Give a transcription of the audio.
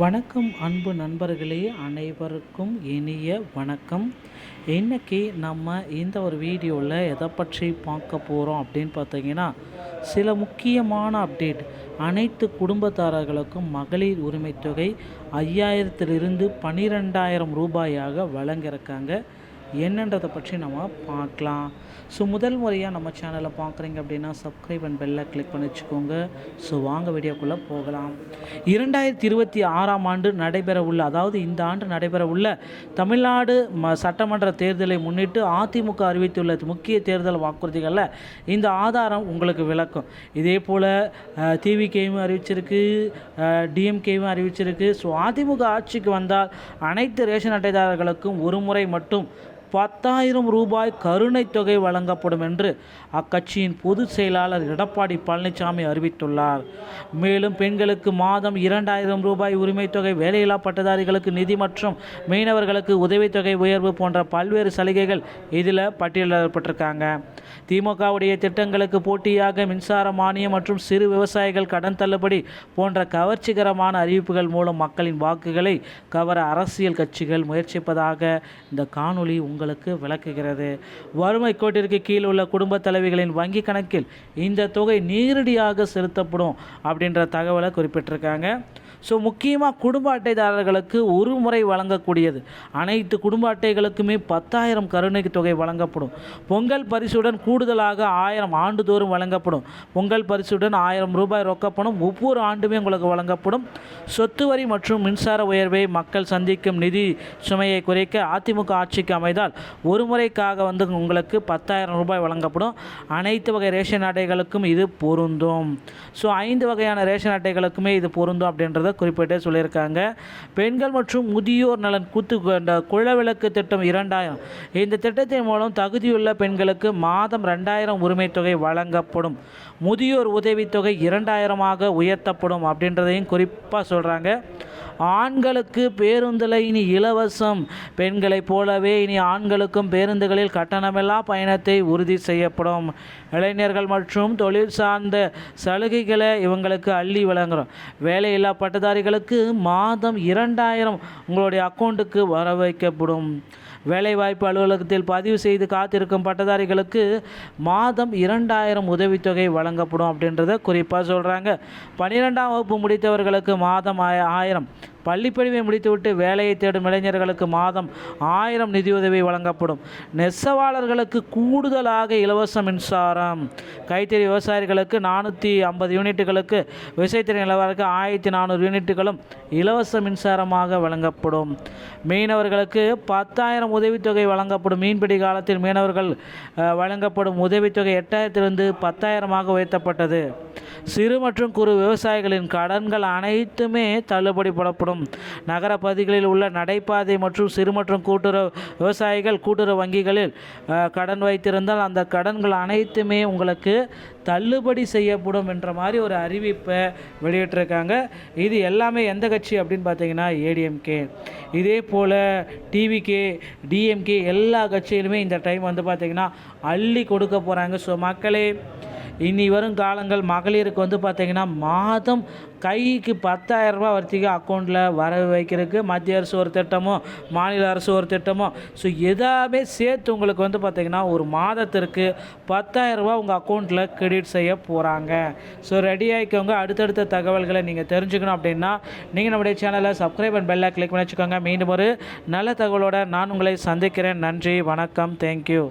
வணக்கம் அன்பு நண்பர்களே, அனைவருக்கும் இனிய வணக்கம். இன்றைக்கி நம்ம இந்த ஒரு வீடியோவில் எதை பற்றி பார்க்க போகிறோம் அப்படின்னு பார்த்தீங்கன்னா, சில முக்கியமான அப்டேட். அனைத்து குடும்பத்தாரர்களுக்கும் மகளிர் உரிமை தொகை 5000 12,000 ரூபாயாக வழங்கியிருக்காங்க. என்னன்றதை பற்றி நம்ம பார்க்கலாம். முதல் முறையாக நம்ம சேனலை பார்க்குறீங்க அப்படின்னா சப்ஸ்கிரைப் அண்ட் பெல்லை கிளிக் பண்ணி வச்சுக்கோங்க. வாங்க வீடியோக்குள்ளே போகலாம். 2026ஆம் ஆண்டு அதாவது இந்த ஆண்டு நடைபெறவுள்ள தமிழ்நாடு சட்டமன்ற தேர்தலை முன்னிட்டு அதிமுக அறிவித்துள்ள முக்கிய தேர்தல் வாக்குறுதிகளில் இந்த ஆதாரம் உங்களுக்கு விளக்கும். இதே போல் டிவிகேவும் அறிவிச்சிருக்கு, டிஎம்கேவும் அறிவிச்சிருக்கு. அதிமுக ஆட்சிக்கு வந்தால் அனைத்து ரேஷன் அட்டைதாரர்களுக்கும் ஒரு முறை மட்டும் 10,000 ரூபாய் கருணை தொகை வழங்கப்படும் என்று அக்கட்சியின் பொதுச் செயலாளர் எடப்பாடி பழனிசாமி அறிவித்துள்ளார். மேலும் பெண்களுக்கு மாதம் 2,000 ரூபாய் உரிமை தொகை, வேலையில்லா பட்டதாரிகளுக்கு நிதி மற்றும் மீனவர்களுக்கு உதவித்தொகை உயர்வு போன்ற பல்வேறு சலுகைகள் இதில் பட்டியலிடப்பட்டிருக்காங்க. திமுகவுடைய திட்டங்களுக்கு போட்டியாக மின்சார மானியம் மற்றும் சிறு விவசாயிகள் கடன் தள்ளுபடி போன்ற கவர்ச்சிகரமான அறிவிப்புகள் மூலம் மக்களின் வாக்குகளை கவர அரசியல் கட்சிகள் முயற்சிப்பதாக இந்த காணொளி உங்களுக்கு விளக்குகிறது. வறுமை கோட்டிற்கு கீழ் உள்ள குடும்ப தலைவிகளின் வங்கி கணக்கில் இந்த தொகை நேரடியாக செலுத்தப்படும் அப்படின்ற தகவலை குறிப்பிட்டிருக்காங்க. முக்கியமாக குடும்ப அட்டைதாரர்களுக்கு ஒரு முறை வழங்கக்கூடியது. அனைத்து குடும்ப அட்டைகளுக்குமே 10,000 கருணை தொகை வழங்கப்படும். பொங்கல் பரிசுடன் கூடுதலாக 1000 ஆண்டுதோறும் வழங்கப்படும். பொங்கல் பரிசுடன் 1000 ரூபாய் ரொக்கப்படும் ஒவ்வொரு ஆண்டுமே உங்களுக்கு வழங்கப்படும். சொத்து வரி மற்றும் மின்சார உயர்வை மக்கள் சந்திக்கும் நிதி சுமையை குறைக்க அதிமுக ஆட்சிக்கு அமைந்தால் ஒரு முறைக்காக உங்களுக்கு 10,000 ரூபாய் வழங்கப்படும். அனைத்து வகை ரேஷன் அட்டைகளுக்கும் இது பொருந்தும். 5 வகையான ரேஷன் அட்டைகளுக்குமே இது பொருந்தும் அப்படின்றத குறிப்பிட்டே சொல்லியிருக்காங்க. பெண்கள் மற்றும் முதியோர் நலன் குழவிளக்கு திட்டம் 2000. இந்த திட்டத்தின் மூலம் தகுதியுள்ள பெண்களுக்கு மாதம் 2,000 உரிமை தொகை வழங்கப்படும். முதியோர் உதவித்தொகை 2,000ஆக உயர்த்தப்படும் அப்படின்றதையும் குறிப்பாக சொல்கிறாங்க. ஆண்களுக்கு பேருந்தில் இனி இலவசம். பெண்களைப் போலவே இனி ஆண்களுக்கும் பேருந்துகளில் கட்டணமில்லா பயணத்தை உறுதி செய்யப்படும். இளைஞர்கள் மற்றும் தொழில் சார்ந்த சலுகைகளை இவங்களுக்கு அள்ளி வழங்குகிறோம். வேலையில்லா பட்டதாரிகளுக்கு மாதம் 2,000 உங்களுடைய அக்கௌண்ட்டுக்கு வர வைக்கப்படும். வேலைவாய்ப்பு அலுவலகத்தில் பதிவு செய்து காத்திருக்கும் பட்டதாரிகளுக்கு மாதம் 2,000 உதவித்தொகை வழங்கப்படும் அப்படின்றத குறிப்பாக சொல்கிறாங்க. 12ஆம் வகுப்பு முடித்தவர்களுக்கு மாதம் 1000, பள்ளிப்படிவை முடித்துவிட்டு வேலையை தேடும் இளைஞர்களுக்கு மாதம் 1000 நிதியுதவி வழங்கப்படும். நெசவாளர்களுக்கு கூடுதலாக இலவச மின்சாரம். கைத்தறி விவசாயிகளுக்கு 450 யூனிட்டுகளுக்கு, விசைத்தறி நிலவரக்கு 1,400 யூனிட்டுகளும் இலவச மின்சாரமாக வழங்கப்படும். மீனவர்களுக்கு 10,000 உதவித்தொகை வழங்கப்படும். மீன்பிடி காலத்தில் மீனவர்கள் வழங்கப்படும் உதவித்தொகை 8,000 10,000ஆக உயர்த்தப்பட்டது. சிறு மற்றும் குறு விவசாயிகளின் கடன்கள் அனைத்துமே தள்ளுபடி போடப்படும். நகர பகுதிகளில் உள்ள நடைபாதை மற்றும் சிறு மற்றும் கூட்டுறவு விவசாயிகள் கூட்டுறவு வங்கிகளில் கடன் வைத்திருந்தால் அந்த கடன்கள் அனைத்துமே உங்களுக்கு தள்ளுபடி செய்யப்படும் என்ற மாதிரி ஒரு அறிவிப்பை வெளியிட்டிருக்காங்க. இது எல்லாமே எந்த கட்சி அப்படின்னு பார்த்தீங்கன்னா ஏடிஎம்கே. இதே போல் டிவிகே, டிஎம்கே எல்லா கட்சியிலுமே இந்த டைம் பார்த்திங்கன்னா அள்ளி கொடுக்க போகிறாங்க. மக்களே, இனி வரும் காலங்கள் மகளிருக்கு பார்த்திங்கன்னா மாதம் கைக்கு 10,000 ரூபாய் வரைக்கும் அக்கௌண்ட்டில் வர வைக்கிறதுக்கு மத்திய அரசு ஒரு திட்டமோ மாநில அரசு ஒரு திட்டமோ எதாவே சேர்த்து உங்களுக்கு பார்த்திங்கன்னா ஒரு மாதத்திற்கு 10,000 ரூபாய் உங்கள் அக்கௌண்ட்டில் கிரெடிட் செய்ய போகிறாங்க. ரெடி ஆகிக்கோங்க. அடுத்தடுத்த தகவல்களை நீங்கள் தெரிஞ்சுக்கணும் அப்படின்னா நீங்கள் நம்முடைய சேனலை சப்ஸ்கிரைப் அண்ட் பெல்லை கிளிக் பண்ணி வச்சுக்கோங்க. மீண்டும் ஒரு நல்ல தகவலோடு நான் உங்களை சந்திக்கிறேன். நன்றி, வணக்கம், தேங்க்யூ.